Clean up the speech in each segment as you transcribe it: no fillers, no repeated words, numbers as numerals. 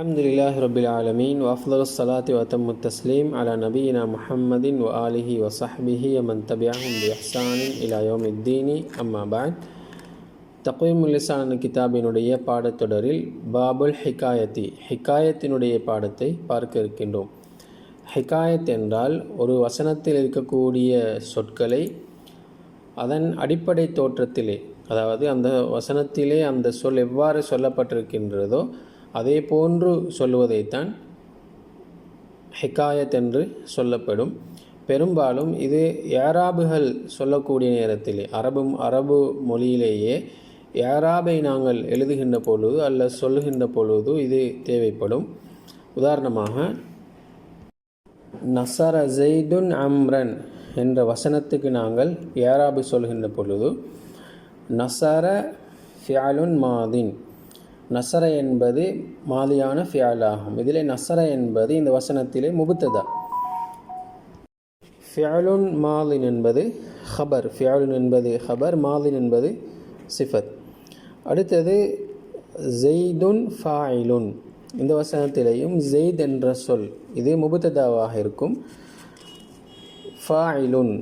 அல்ஹம்துலில்லாஹி ரப்பில் ஆலமீன் வஅஃதலுஸ் ஸலாத்தி வஅத்தம்முத் தஸ்லீம் அலா நபியினா முஹம்மதின் வ ஆலிஹி வ ஸஹ்பிஹி வமன் தபிஅஹும் பி இஹ்சானின் இலா யௌமித்தீனி அம்மா பஅத். தக்வீமுல் லிசான் கிதாபினுடைய பாடத்தொடரில் பாபுல் ஹிகாயத்தி, ஹிகாயத்தினுடைய பாடத்தை பார்க்க இருக்கின்றோம். ஹிகாயத் என்றால் ஒரு வசனத்தில் இருக்கக்கூடிய சொற்களை அதன் அடிப்படை தோற்றத்திலே, அதாவது அந்த வசனத்திலே அந்த சொல் எவ்வாறு சொல்லப்பட்டிருக்கின்றதோ அதே போன்று சொல்லுவதைத்தான் ஹிகாயத் என்று சொல்லப்படும். பெரும்பாலும் இது ஏராபுகள் சொல்லக்கூடிய நேரத்திலே, அரபு மொழியிலேயே ஏராபை நாங்கள் எழுதுகின்ற பொழுது அல்லது சொல்லுகின்ற பொழுது இது தேவைப்படும். உதாரணமாக, நஸர ஸைதுன் அம்ரன் என்ற வசனத்துக்கு நாங்கள் ஏராபு சொல்கின்ற பொழுது நஸர ஃபிஅலுன் மாதின், நஸர என்பது மாதியான ஃபிஅல் ஆகும். இதிலே நஸர என்பது இந்த வசனத்திலே முபத்ததா, ஃபிஅலுன் மாதின் என்பது ஹபர், ஃபிஅலுன் என்பது ஹபர், மாதின் என்பது சிஃபத். அடுத்தது ஸைதுன் ஃபாயிலுன், இந்த வசனத்திலேயும் ஸைத் என்ற சொல் இது முபத்ததாவாக இருக்கும். ஃபாயிலுன்,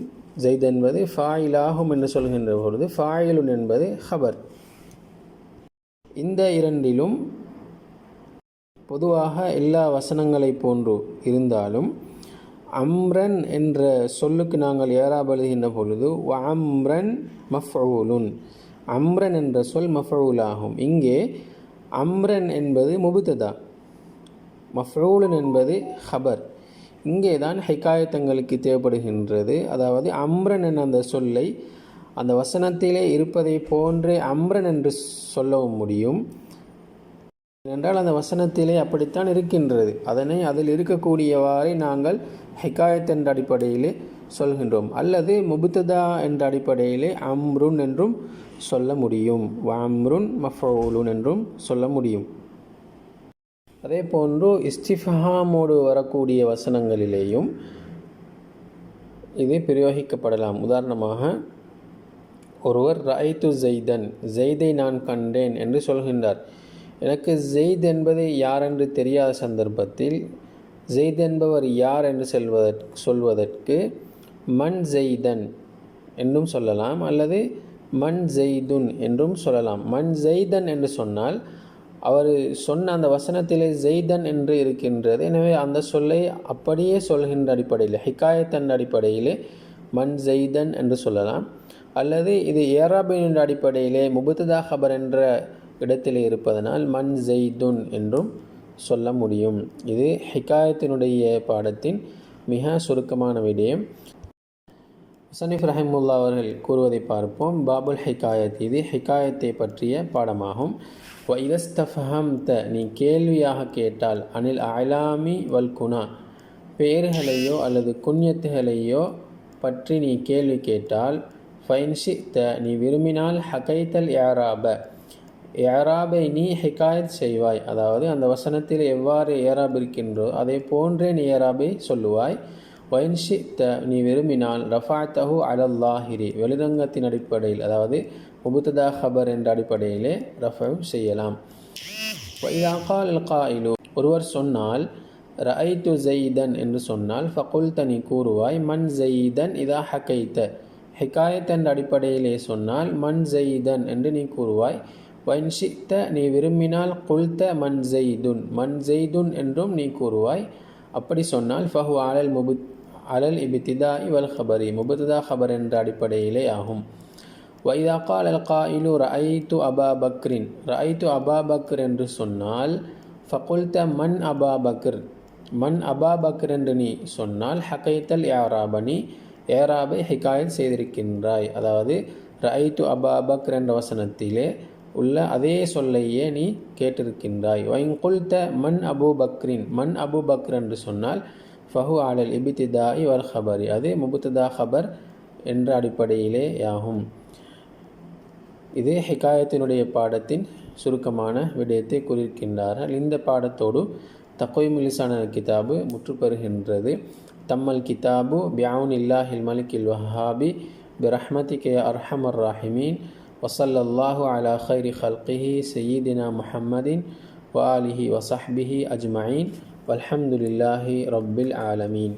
ஸைத் என்பது ஃபாயிலாகும் என்று சொல்கின்ற பொழுது ஃபாயிலுன் என்பது ஹபர். இந்த இரண்டிலும் பொதுவாக எல்லா வசனங்களை போன்று இருந்தாலும் அம்ரன் என்ற சொல்லுக்கு நாங்கள் ஏராப் எழுதுகின்ற பொழுது அம்ரன் மஃஊலுன், அம்ரன் என்ற சொல் மஃஊல் ஆகும். இங்கே அம்ரன் என்பது முபத்ததா, மஃஊலுன் என்பது ஹபர். இங்கே தான் ஹிகாயத்தங்களுக்கு தேவைப்படுகின்றது. அதாவது அம்ரன் என்ற அந்த சொல்லை அந்த வசனத்திலே இருப்பதை போன்றே அம்ரன் என்று சொல்லவும் முடியும். ஏனென்றால் அந்த வசனத்திலே அப்படித்தான் இருக்கின்றது. அதனை அதில் இருக்கக்கூடியவாறே நாங்கள் ஹிகாயத் என்ற அடிப்படையிலே சொல்கின்றோம். அல்லது முபத்ததா என்ற அடிப்படையிலே அம்ருன் என்றும் சொல்ல முடியும், வஅம்ருன் மஃஊலுன் என்றும் சொல்ல முடியும். அதே போன்று இஸ்திஃபாமோடு வரக்கூடிய வசனங்களிலேயும் இது பிரயோகிக்கப்படலாம். உதாரணமாக, ஒருவர் ரஅய்து ஸைதன், ஸைதை நான் கண்டேன் என்று சொல்கின்றார். எனக்கு ஸைத் என்பது யார் என்று தெரியாத சந்தர்ப்பத்தில் ஸைத் என்பவர் யார் என்று சொல்வதற்கு மன் ஸைதன் என்றும் சொல்லலாம், அல்லது மன் ஸைதுன் என்றும் சொல்லலாம். மன் ஸைதன் என்று சொன்னால் அவர் சொன்ன அந்த வசனத்திலே ஸைதன் என்று இருக்கின்றது. எனவே அந்த சொல்லை அப்படியே சொல்கின்ற அடிப்படையில், ஹிகாயத்தன் அடிப்படையிலே மன் ஸைதன் என்று சொல்லலாம். அல்லது இது ஏராபின் அடிப்படையிலே முபத்ததா ஹபர் என்ற இடத்திலே இருப்பதனால் மன் ஸைதுன் என்றும் சொல்ல முடியும். இது ஹிகாயத்தினுடைய பாடத்தின் மிக சுருக்கமான விடயம். முஸன்னிஃப் ரஹிமஹுல்லாஹ் அவர்கள் கூறுவதை பார்ப்போம். பாபுல் ஹிகாயத், இது ஹிகாயத்தை பற்றிய பாடமாகும். வ இதஸ்தஃபஹம்த, நீ கேள்வியாக கேட்டால், அனில் அலாமி வல் குனா, பெயர்களையோ அல்லது குன்யத்துகளையோ பற்றி நீ கேள்வி கேட்டால், ஃபைன்ஷித்த, நீ விரும்பினால், ஹகைத்தல் ஏராப, ஏராபை நீ ஹிகாயத் செய்வாய். அதாவது அந்த வசனத்தில் எவ்வாறு ஏராப் இருக்கின்றோ அதே போன்றே நீ ஏராபை சொல்லுவாய். வைன்ஷித்த, நீ விரும்பினால், ரஃபாத்தஹு அலல்லாஹிரி, வெளிரங்கத்தின் அடிப்படையில், அதாவது முபத்ததா ஹபர் என்ற அடிப்படையிலே ரஃபு செய்யலாம். இதா கால் காயிலு, ஒருவர் சொன்னால், ரஅய்து ஸைதன் என்று சொன்னால், ஃபகுல்த, நீ கூறுவாய், மன் ஸைதன் இதா ஹகைத்த, ஹிகாயத் என்ற அடிப்படையிலே சொன்னால் மன் ஸைதன் என்று நீ கூறுவாய். வைன்ஷித்த, நீ விரும்பினால், குல்த மன் ஸைதுன், மன் ஸைதுன் என்றும் நீ கூறுவாய். அப்படி சொன்னால் ஃபஹு அலல் இப்திதாஇ வல் ஹபரி, முபத்ததா ஹபர் என்ற அடிப்படையிலே ஆகும். வைதா கால் அல் காயிலு ரஅய்து அபா பக்ரின், ரஅய்து அபா பக்ர் என்று சொன்னால், ஃபகுல்த மன் அபா பக்ர், மன் அபா பக்ர் என்று நீ சொன்னால், ஹகைத்தல் ஏராபனி, ஏராபை ஹிகாயத் செய்திருக்கின்றாய். அதாவது ரஅய்து அபா பக்ர் என்ற வசனத்திலே உள்ள அதே சொல்லையே நீ கேட்டிருக்கின்றாய். வைன் குல்த மன் அபு பக்ரின், மன் அபு பக்ர் என்று சொன்னால் ஃபஹு அலல் இப்திதாஇ வல் ஹபரி, அது முபத்ததா ஹபர் என்ற அடிப்படையிலே ஆகும். இது ஹிகாயத்தினுடைய பாடத்தின் சுருக்கமான விடயத்தை குறிக்கின்றார்கள். இந்த பாடத்தோடு தக்வீமுல் லிசான் கிதாபு முற்றுப்பெறுகின்றது. தம்மல் கிதாபு பிஅவுனில்லாஹில் மலிக்கில் வஹாபி பிரஹ்மதிக யா அர்ஹமர் ராஹிமீன். வஸல்லல்லாஹு அலா கைரி ஹல்கிஹி சய்யிதினா முஹம்மதின் وآله وصحبه أجمعين والحمد لله رب العالمين.